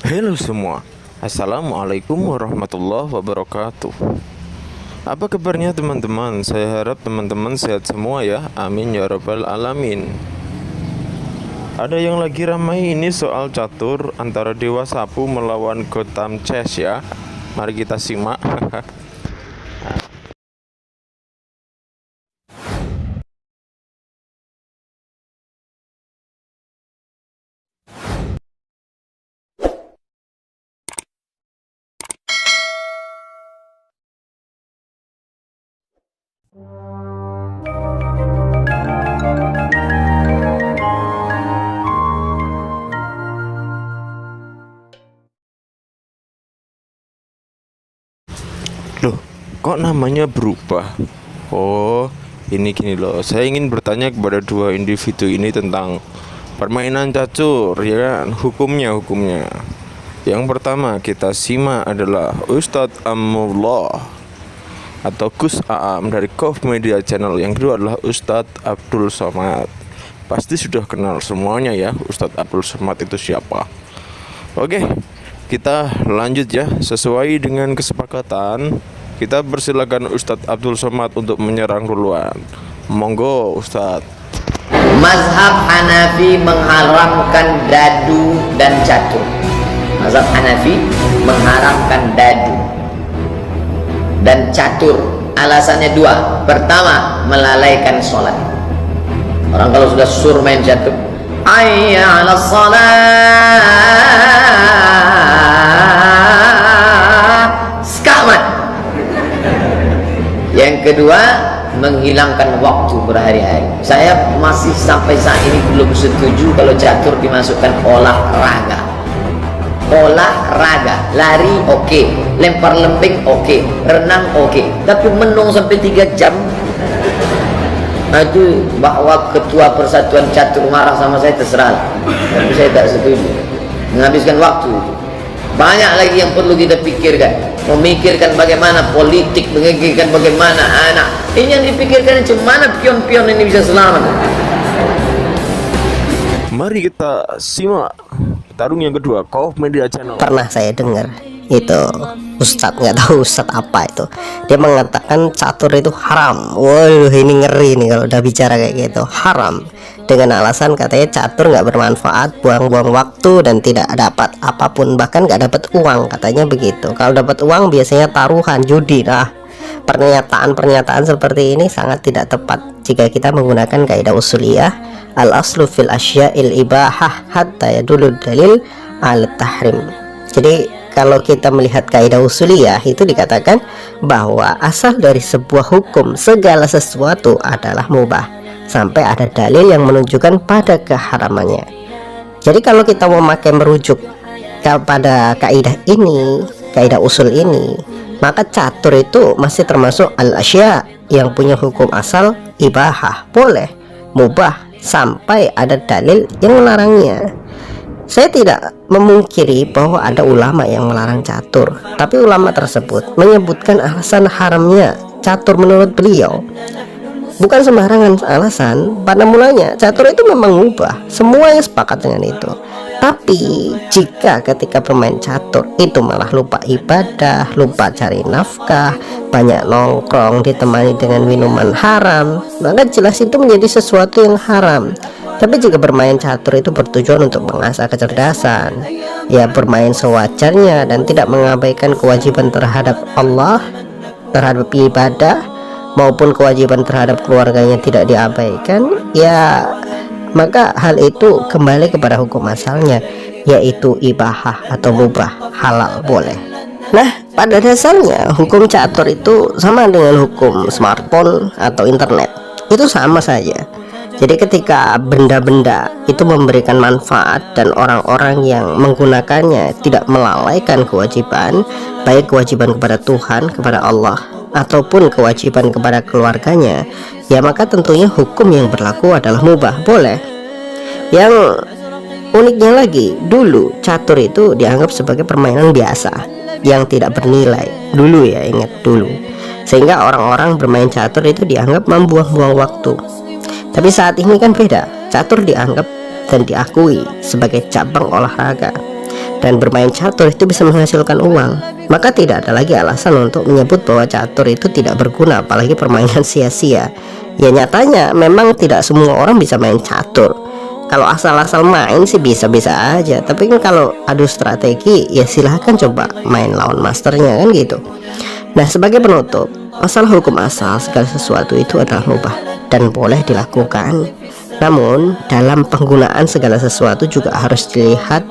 Halo semua, Assalamualaikum warahmatullahi wabarakatuh. Apa kabarnya teman-teman? Saya harap teman-teman sehat semua ya. Amin ya rabbal alamin. Ada yang lagi ramai ini soal catur antara Dewa Sapu melawan Gotham Chess ya. Mari kita simak. Loh, kok namanya berubah? Oh, ini gini loh. Saya ingin bertanya kepada dua individu ini tentang permainan catur, ya kan? Hukumnya. Yang pertama kita simak adalah Ustadz Amullah atau Gus Aam dari Kof Media Channel. Yang kedua adalah Ustadz Abdul Somad. Pasti sudah kenal semuanya ya, Ustadz Abdul Somad itu siapa. Oke, kita lanjut ya. Sesuai dengan kesepakatan, kita persilakan Ustadz Abdul Somad untuk menyerang duluan. Monggo Ustadz. Mazhab Hanafi mengharamkan dadu dan catur. Mazhab Hanafi mengharamkan dadu dan catur. Alasannya dua. Pertama, melalaikan sholat. Orang kalau sudah sur main catur, hayya 'alas shalah, skamat. Yang kedua, menghilangkan waktu berhari-hari. Saya masih sampai saat ini belum setuju kalau catur dimasukkan olahraga. Lari oke, lempar lembing oke, renang oke, tapi menung sampai 3 jam. Nah, itu bahwa ketua persatuan catur marah sama saya, terserah, tapi saya tak setuju. Menghabiskan waktu itu. Banyak lagi yang perlu kita pikirkan. Memikirkan bagaimana politik, memikirkan bagaimana anak. Ini yang dipikirkan cuma mana pion-pion ini bisa selamat. Mari kita simak tarung yang kedua, Kof Media Channel. Pernah saya dengar itu ustadz, nggak tahu ustadz apa itu, dia mengatakan catur itu haram. Waduh, ini ngeri nih kalau udah bicara kayak gitu, haram, dengan alasan katanya catur nggak bermanfaat, buang-buang waktu dan tidak dapat apapun, bahkan nggak dapat uang, katanya begitu. Kalau dapat uang biasanya taruhan, judi. Nah, pernyataan seperti ini sangat tidak tepat jika kita menggunakan kaidah usuliyah al aslu fil asya'il ibahah hatta yadulul dalil al tahrim. Jadi kalau kita melihat kaidah usuliyah itu dikatakan bahwa asal dari sebuah hukum segala sesuatu adalah mubah sampai ada dalil yang menunjukkan pada keharamannya. Jadi kalau kita mau merujuk kepada kaidah ini, kaidah usul ini, maka catur itu masih termasuk al-asya yang punya hukum asal ibahah, boleh, mubah sampai ada dalil yang melarangnya. Saya tidak memungkiri bahwa ada ulama yang melarang catur, tapi ulama tersebut menyebutkan alasan haramnya catur menurut beliau bukan sembarangan alasan. Pada mulanya catur itu memang mubah, semuanya sepakat dengan itu. Tapi jika ketika bermain catur itu malah lupa ibadah, lupa cari nafkah, banyak nongkrong ditemani dengan minuman haram, maka jelas itu menjadi sesuatu yang haram. Tapi jika bermain catur itu bertujuan untuk mengasah kecerdasan, ya bermain sewajarnya dan tidak mengabaikan kewajiban terhadap Allah, terhadap ibadah, maupun kewajiban terhadap keluarganya tidak diabaikan, ya maka hal itu kembali kepada hukum asalnya, yaitu ibahah atau mubah, halal, boleh. Nah, pada dasarnya hukum catur itu sama dengan hukum smartphone atau internet, itu sama saja. Jadi ketika benda-benda itu memberikan manfaat dan orang-orang yang menggunakannya tidak melalaikan kewajiban, baik kewajiban kepada Tuhan, kepada Allah, ataupun kewajiban kepada keluarganya, ya maka tentunya hukum yang berlaku adalah mubah, boleh. Yang uniknya lagi, dulu catur itu dianggap sebagai permainan biasa yang tidak bernilai dulu, ya ingat dulu, sehingga orang-orang bermain catur itu dianggap membuang-buang waktu. Tapi saat ini kan beda, catur dianggap dan diakui sebagai cabang olahraga. dan bermain catur itu bisa menghasilkan uang, maka tidak ada lagi alasan untuk menyebut bahwa catur itu tidak berguna, apalagi permainan sia-sia. Ya nyatanya memang tidak semua orang bisa main catur. Kalau asal-asal main sih bisa-bisa aja, tapi kan kalau adu strategi ya silahkan coba main lawan masternya kan gitu. Nah, sebagai penutup, masalah hukum asal segala sesuatu itu adalah mubah dan boleh dilakukan. Namun dalam penggunaan segala sesuatu juga harus dilihat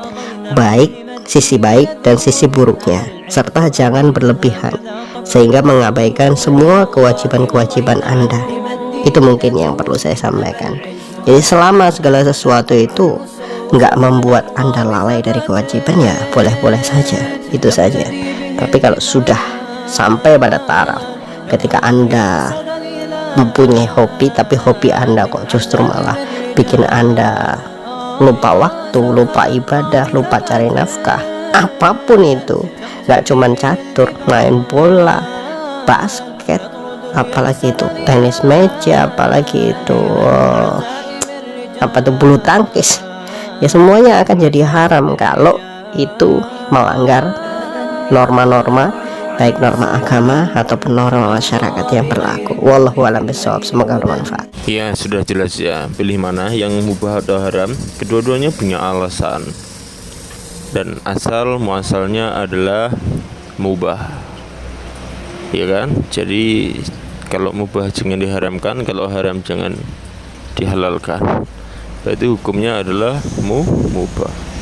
sisi baik dan sisi buruknya, serta jangan berlebihan sehingga mengabaikan semua kewajiban-kewajiban Anda. Itu mungkin yang perlu saya sampaikan. Jadi selama segala sesuatu itu nggak membuat Anda lalai dari kewajiban, ya boleh-boleh saja, itu saja. Tapi kalau sudah sampai pada taraf ketika Anda mempunyai hobi, tapi hobi Anda kok justru malah bikin Anda lupa waktu, lupa ibadah, lupa cari nafkah, apapun itu, nggak cuman catur, main bola, basket, apalagi itu tenis meja, apalagi itu bulu tangkis, ya semuanya akan jadi haram kalau itu melanggar norma-norma, baik norma agama ataupun norma masyarakat yang berlaku. Wallahu a'lam bishawab. Semoga bermanfaat. Ya, sudah jelas ya, pilih mana yang mubah atau haram. Kedua-duanya punya alasan, dan asal muasalnya adalah mubah, ya kan? Jadi kalau mubah jangan diharamkan, kalau haram jangan dihalalkan. Berarti hukumnya adalah mubah.